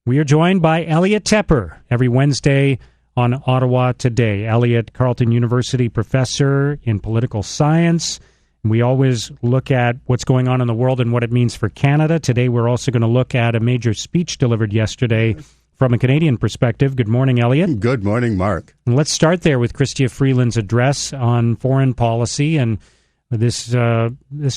We are joined by Elliot Tepper every Wednesday on Ottawa Today. Elliot, Carleton University professor in political science. We always look at what's going on in the world and what it means for Canada. Today we're also going to look at a major speech delivered yesterday from a Canadian perspective. Good morning, Elliot. Good morning, Mark. And let's start there with Chrystia Freeland's address on foreign policy and this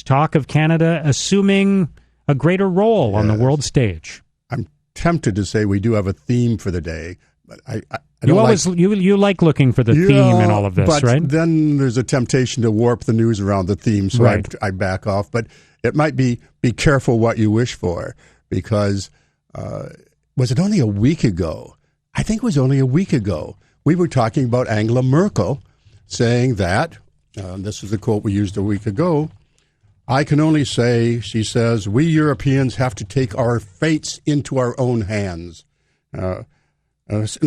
talk of Canada assuming a greater role on the world stage. I'm tempted to say we do have a theme for the day, but I you always you like looking for the theme in all of this, but right? Then there's a temptation to warp the news around the theme, so right. I back off. But it might be careful what you wish for, because was it only a week ago? I think it was only a week ago. We were talking about Angela Merkel saying that, this is the quote we used a week ago, I can only say, she says, we Europeans have to take our fates into our own hands. In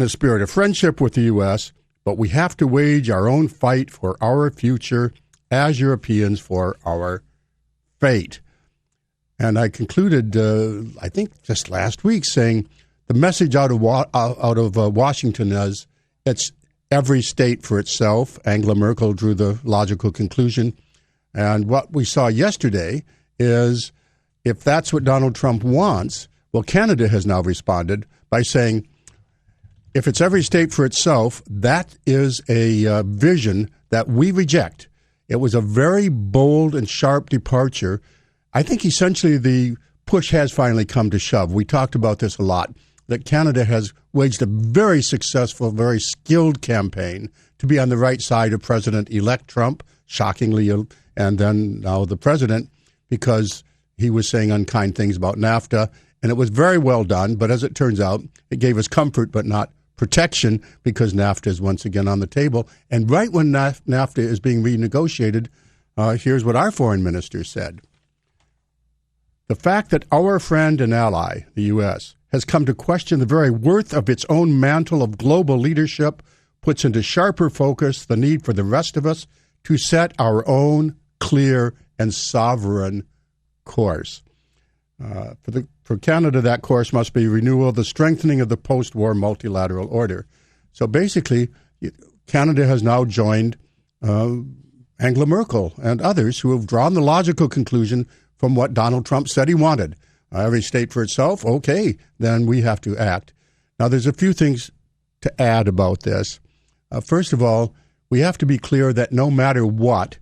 a spirit of friendship with the U.S., but we have to wage our own fight for our future as Europeans for our fate. And I concluded, I think just last week, saying the message out of Washington is it's every state for itself. Angela Merkel drew the logical conclusion. And what we saw yesterday is if that's what Donald Trump wants, well, Canada has now responded by saying, if it's every state for itself, that is a vision that we reject. It was a very bold and sharp departure. I think essentially the push has finally come to shove. We talked about this a lot, that Canada has waged a very successful, very skilled campaign to be on the right side of President-elect Trump, shockingly, and then now the president, because he was saying unkind things about NAFTA, and it was very well done, but as it turns out, it gave us comfort but not protection, because NAFTA is once again on the table. And right when NAFTA is being renegotiated, here's what our foreign minister said. The fact that our friend and ally, the U.S., has come to question the very worth of its own mantle of global leadership puts into sharper focus the need for the rest of us to set our own clear and sovereign course. For Canada, that course must be renewal, the strengthening of the post-war multilateral order. So basically, Canada has now joined Angela Merkel and others who have drawn the logical conclusion from what Donald Trump said he wanted. Every state for itself, okay, then we have to act. Now, there's a few things to add about this. First of all, we have to be clear that no matter what,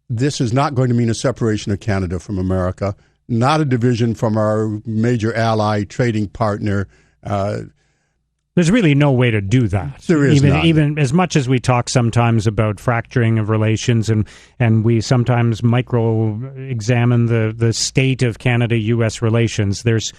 this is not going to mean a separation of Canada from America, not a division from our major ally, trading partner. There's really no way to do that. There is even as much as we talk sometimes about fracturing of relations, and we sometimes micro-examine the state of Canada-U.S. relations. This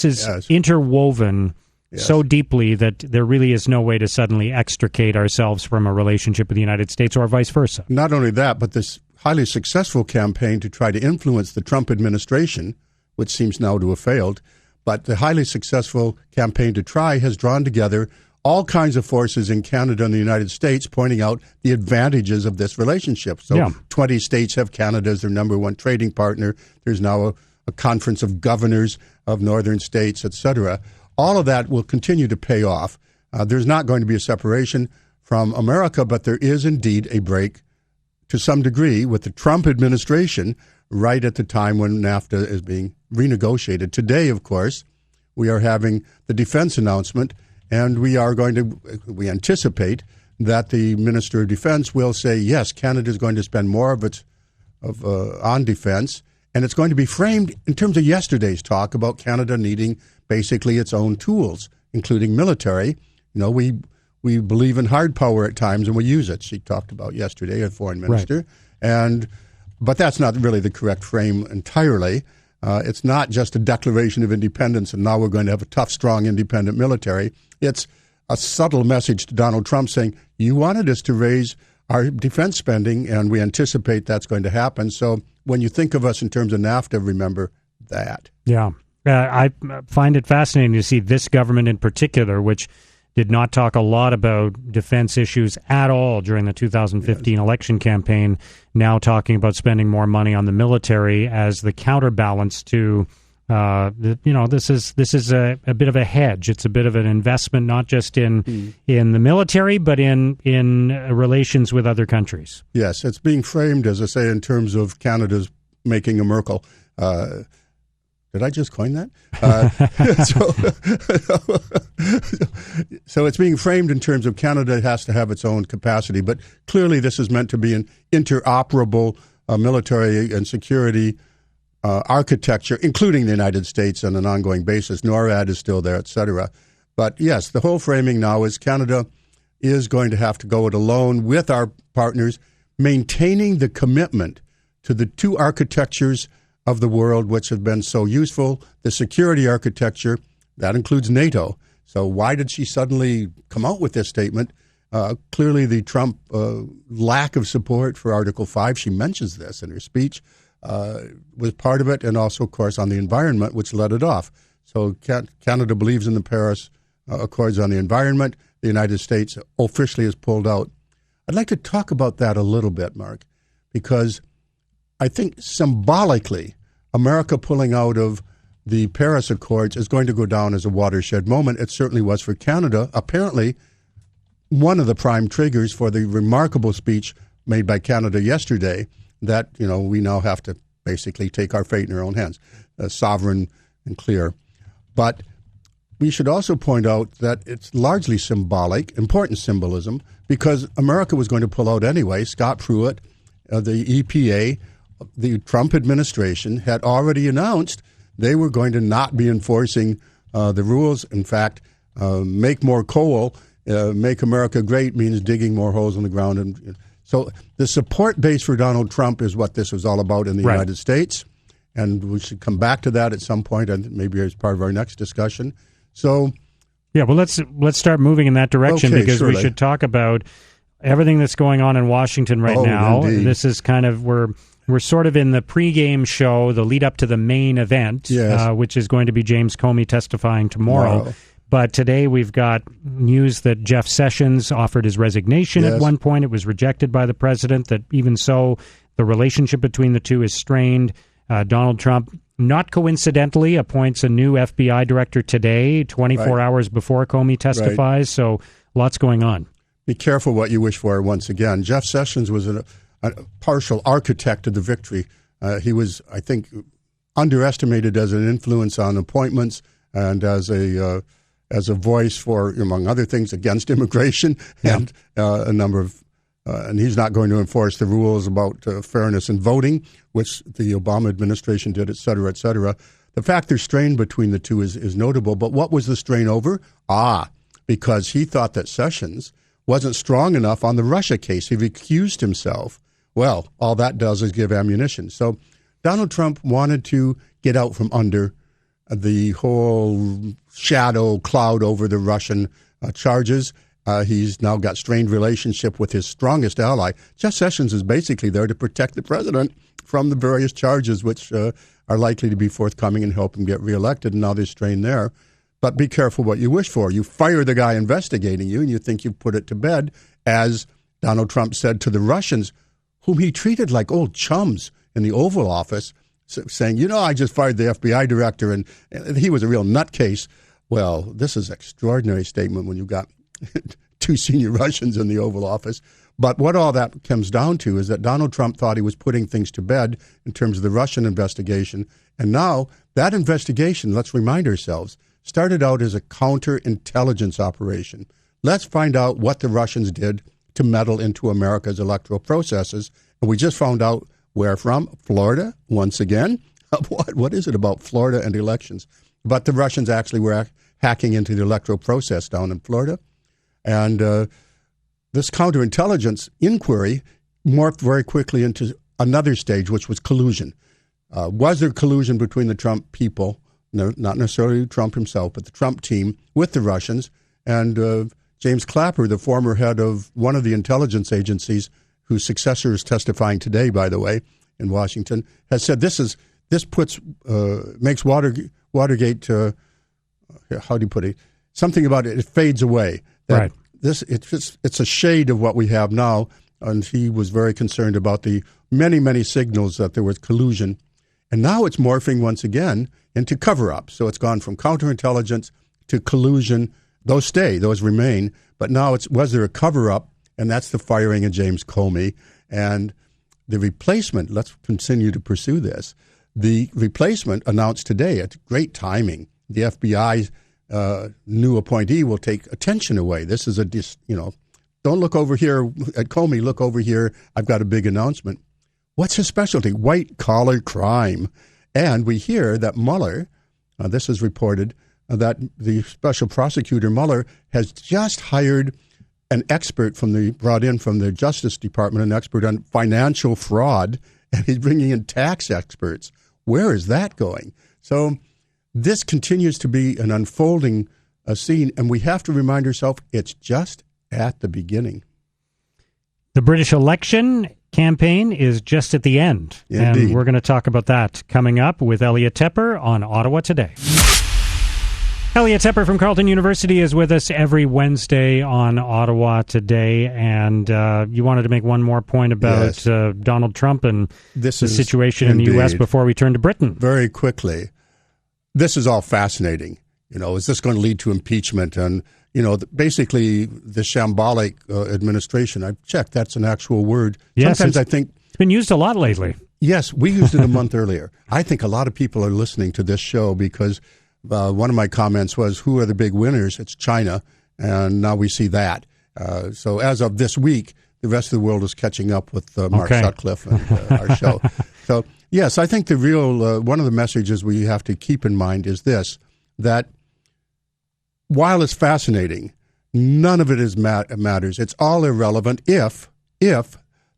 is interwoven so deeply that there really is no way to suddenly extricate ourselves from a relationship with the United States or vice versa. Not only that, but this highly successful campaign to try to influence the Trump administration, which seems now to have failed, but the highly successful campaign to try has drawn together all kinds of forces in Canada and the United States, pointing out the advantages of this relationship. So 20 states have Canada as their number one trading partner. There's now a conference of governors of northern states, etc. All of that will continue to pay off. There's not going to be a separation from America, but there is indeed a break to some degree with the Trump administration right at the time when NAFTA is being renegotiated. Today, of course, we are having the defense announcement, and we anticipate that the Minister of Defense will say, yes, Canada is going to spend more on defense, and it's going to be framed in terms of yesterday's talk about Canada needing basically its own tools, including military. You know, we believe in hard power at times, and we use it. She talked about yesterday, a foreign minister. Right. But that's not really the correct frame entirely. It's not just a declaration of independence, and now we're going to have a tough, strong, independent military. It's a subtle message to Donald Trump saying, you wanted us to raise our defense spending, and we anticipate that's going to happen. So when you think of us in terms of NAFTA, remember that. Yeah. I find it fascinating to see this government in particular, which did not talk a lot about defense issues at all during the 2015 election campaign, now talking about spending more money on the military as the counterbalance to This is a bit of a hedge. It's a bit of an investment, not just in the military, but in relations with other countries. Yes, it's being framed, as I say, in terms of Canada's making a Merkel. Did I just coin that? So it's being framed in terms of Canada has to have its own capacity, but clearly this is meant to be an interoperable military and security architecture, including the United States on an ongoing basis. NORAD is still there, et cetera. But yes, the whole framing now is Canada is going to have to go it alone with our partners, maintaining the commitment to the two architectures of the world which have been so useful. The security architecture, that includes NATO. So why did she suddenly come out with this statement? Clearly the Trump lack of support for Article 5, she mentions this in her speech, was part of it, and also, of course, on the environment, which led it off. So Canada believes in the Paris Accords on the environment. The United States officially has pulled out. I'd like to talk about that a little bit, Mark, because I think symbolically, America pulling out of the Paris Accords is going to go down as a watershed moment. It certainly was for Canada. Apparently, one of the prime triggers for the remarkable speech made by Canada yesterday that, we now have to basically take our fate in our own hands, sovereign and clear. But we should also point out that it's largely symbolic, important symbolism, because America was going to pull out anyway. Scott Pruitt, the EPA, the Trump administration had already announced they were going to not be enforcing the rules. In fact, make more coal, make America great means digging more holes in the ground. And so the support base for Donald Trump is what this was all about in the United States. And we should come back to that at some point, and maybe as part of our next discussion. So, yeah, well, let's start moving in that direction, because we should talk about everything that's going on in Washington right now. Indeed. This is kind of we're sort of in the pregame show, the lead up to the main event, which is going to be James Comey testifying tomorrow. Wow. But today we've got news that Jeff Sessions offered his resignation at one point. It was rejected by the president. That even so, the relationship between the two is strained. Donald Trump, not coincidentally, appoints a new FBI director today, 24 hours before Comey testifies. Right. So lots going on. Be careful what you wish for once again. Jeff Sessions was a partial architect of the victory. He was, I think, underestimated as an influence on appointments and as a voice for, among other things, against immigration and a number of, and he's not going to enforce the rules about fairness in voting, which the Obama administration did, et cetera, et cetera. The fact there's strain between the two is notable, but what was the strain over? Because he thought that Sessions wasn't strong enough on the Russia case. He recused himself. Well, all that does is give ammunition. So Donald Trump wanted to get out from under the whole shadow cloud over the Russian charges. He's now got strained relationship with his strongest ally. Jeff Sessions is basically there to protect the president from the various charges which are likely to be forthcoming and help him get reelected, and now there's strain there. But be careful what you wish for. You fire the guy investigating you, and you think you've put it to bed, as Donald Trump said to the Russians, whom he treated like old chums in the Oval Office, saying, I just fired the FBI director, and he was a real nutcase. Well, this is an extraordinary statement when you've got two senior Russians in the Oval Office. But what all that comes down to is that Donald Trump thought he was putting things to bed in terms of the Russian investigation. And now that investigation, let's remind ourselves, started out as a counterintelligence operation. Let's find out what the Russians did to meddle into America's electoral processes. And we just found out where from. Florida, once again. What is it about Florida and elections? But the Russians actually were hacking into the electoral process down in Florida. And this counterintelligence inquiry morphed very quickly into another stage, which was collusion. Was there collusion between the Trump people, not necessarily Trump himself, but the Trump team with the Russians? And James Clapper, the former head of one of the intelligence agencies, whose successor is testifying today, by the way, in Washington, has said makes Watergate, how do you put it? Something about it fades away. That it's a shade of what we have now, and he was very concerned about the many, many signals that there was collusion. And now it's morphing once again into cover-up. So it's gone from counterintelligence to collusion. Those remain. But now was there a cover-up? And that's the firing of James Comey. And the replacement, let's continue to pursue this. The replacement announced today, it's great timing. The FBI new appointee will take attention away. This is don't look over here at Comey, look over here. I've got a big announcement. What's his specialty? White-collar crime. And we hear that Mueller, this is reported, that the special prosecutor Mueller has just hired an expert brought in from the Justice Department, an expert on financial fraud, and he's bringing in tax experts. Where is that going? So this continues to be an unfolding scene, and we have to remind ourselves it's just at the beginning. The British election campaign is just at the end. Indeed. And we're going to talk about that coming up with Elliot Tepper on Ottawa Today. Elliot Tepper from Carleton University is with us every Wednesday on Ottawa Today, and you wanted to make one more point about Donald Trump and the situation in the U.S. before we turn to Britain. Very quickly. This is all fascinating. Is this going to lead to impeachment? And, basically the shambolic administration, I've checked, that's an actual word. Yes, sometimes I think it's been used a lot lately. Yes, we used it a month earlier. I think a lot of people are listening to this show because one of my comments was, who are the big winners? It's China, and now we see that. So as of this week, the rest of the world is catching up with Mark Sutcliffe and our show. So, yes, I think the real one of the messages we have to keep in mind is this, that while it's fascinating, none of it matters. It's all irrelevant if the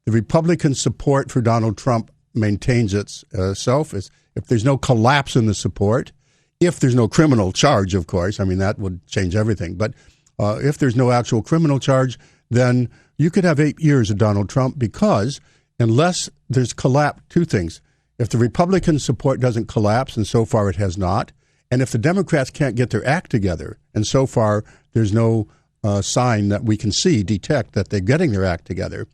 Republican support for Donald Trump maintains itself, if there's no collapse in the support, if there's no criminal charge, of course. I mean, that would change everything. But if there's no actual criminal charge, then you could have 8 years of Donald Trump, because unless there's collapse, two things. If the Republican support doesn't collapse, and so far it has not, and if the Democrats can't get their act together, and so far there's no sign that we can detect that they're getting their act together,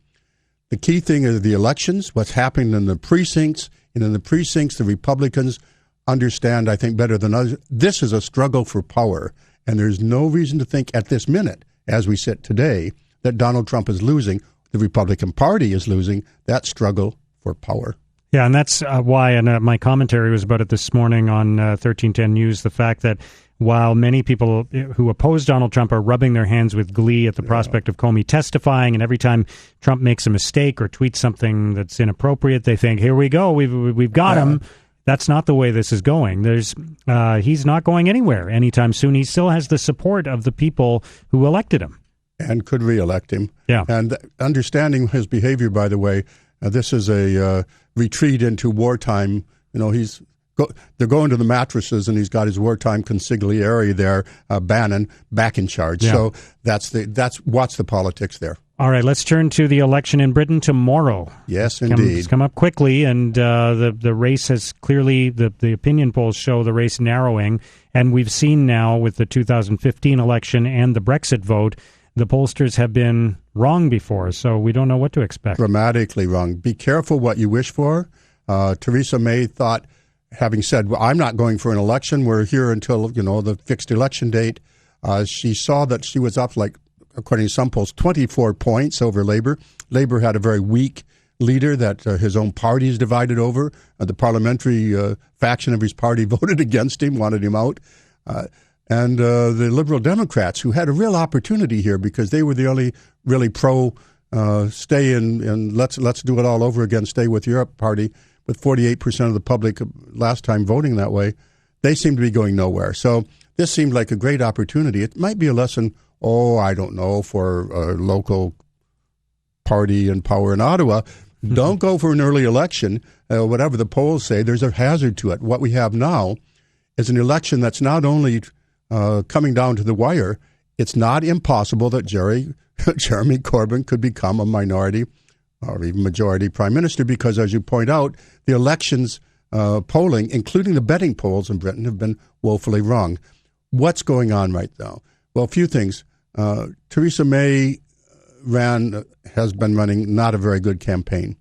the key thing is the elections, what's happening in the precincts, and in the precincts the Republicans understand, I think, better than others, this is a struggle for power, and there's no reason to think at this minute, as we sit today, that Donald Trump is losing. The Republican Party is losing that struggle for power. Yeah, and that's why, and my commentary was about it this morning on 1310 News, the fact that while many people who oppose Donald Trump are rubbing their hands with glee at the prospect of Comey testifying, and every time Trump makes a mistake or tweets something that's inappropriate, they think, here we go, we've got him. That's not the way this is going. He's not going anywhere anytime soon. He still has the support of the people who elected him. And could re-elect him. Yeah. And understanding his behavior, by the way, this is a retreat into wartime. They're going to the mattresses, and he's got his wartime consigliere there, Bannon, back in charge. Yeah. So that's what's the politics there. All right, let's turn to the election in Britain tomorrow. Yes, indeed. It's come up quickly, and the race has clearly, the opinion polls show the race narrowing, and we've seen now with the 2015 election and the Brexit vote, the pollsters have been wrong before, so we don't know what to expect. Dramatically wrong. Be careful what you wish for. Theresa May thought, having said, well, I'm not going for an election, we're here until, the fixed election date, she saw that she was up, according to some polls, 24 points over Labour. Labour had a very weak leader that his own party is divided over. The parliamentary faction of his party voted against him, wanted him out. And the Liberal Democrats, who had a real opportunity here because they were the only really pro stay and let's do it all over again, stay with Europe party, with 48% of the public last time voting that way, they seem to be going nowhere. So this seemed like a great opportunity. It might be a lesson, I don't know, for a local party in power in Ottawa. Mm-hmm. Don't go for an early election. Whatever the polls say, there's a hazard to it. What we have now is an election that's not only coming down to the wire, it's not impossible that Jeremy Corbyn could become a minority or even majority prime minister because, as you point out, the elections polling, including the betting polls in Britain, have been woefully wrong. What's going on right now? Well, a few things. Theresa May has been running not a very good campaign.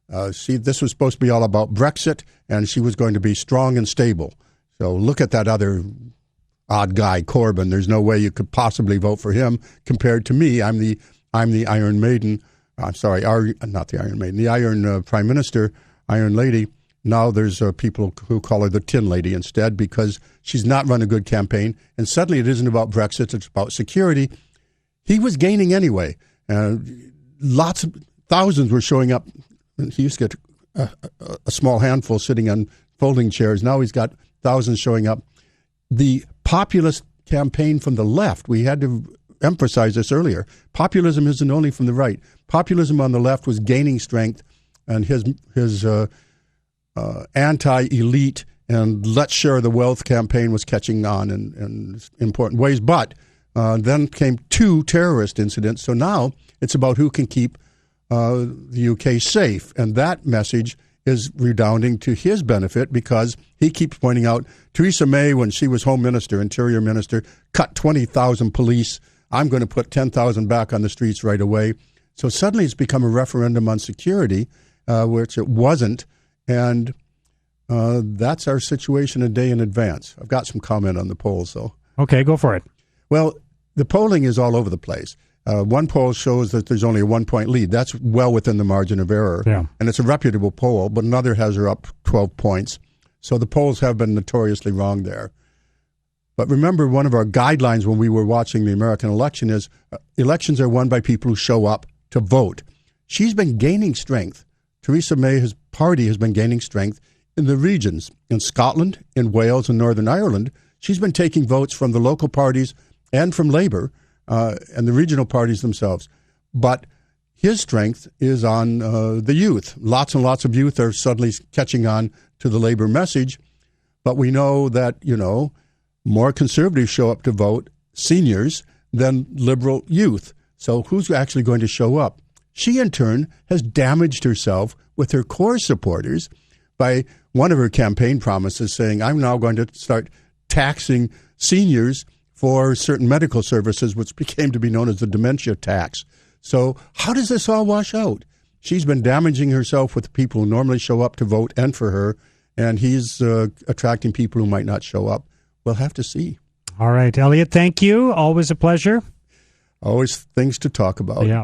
This was supposed to be all about Brexit, and she was going to be strong and stable. So look at that other odd guy, Corbyn. There's no way you could possibly vote for him compared to me. I'm the Iron Maiden. I'm sorry, not the Iron Maiden, the Iron Prime Minister, Iron Lady. Now there's people who call her the Tin Lady instead because she's not run a good campaign. And suddenly it isn't about Brexit, it's about security. He was gaining anyway. Thousands were showing up. He used to get a small handful sitting on folding chairs. Now he's got thousands showing up. The populist campaign from the left, we had to emphasize this earlier. Populism isn't only from the right. Populism on the left was gaining strength, and his anti-elite and let's share the wealth campaign was catching on in important ways. But then came 2 terrorist incidents. So now it's about who can keep the UK safe. And that message is redounding to his benefit because he keeps pointing out Theresa May, when she was Home Minister, Interior Minister, cut 20,000 police. I'm going to put 10,000 back on the streets right away. So suddenly it's become a referendum on security, which it wasn't. And that's our situation a day in advance. I've got some comment on the polls, though. Okay, go for it. Well, the polling is all over the place. One poll shows that there's only a 1-point lead. That's well within the margin of error. Yeah. And it's a reputable poll, but another has her up 12 points. So the polls have been notoriously wrong there. But remember, one of our guidelines when we were watching the American election is elections are won by people who show up to vote. She's been gaining strength. Theresa May's party has been gaining strength in the regions. In Scotland, in Wales, and Northern Ireland, she's been taking votes from the local parties and from Labour and the regional parties themselves. But his strength is on the youth. Lots and lots of youth are suddenly catching on to the Labour message. But we know that, more conservatives show up to vote, seniors, than liberal youth. So who's actually going to show up? She, in turn, has damaged herself with her core supporters by one of her campaign promises saying, I'm now going to start taxing seniors for certain medical services, which became to be known as the dementia tax. So how does this all wash out? She's been damaging herself with the people who normally show up to vote and for her, and he's attracting people who might not show up. We'll have to see. All right, Elliot, thank you. Always a pleasure. Always things to talk about. Yeah.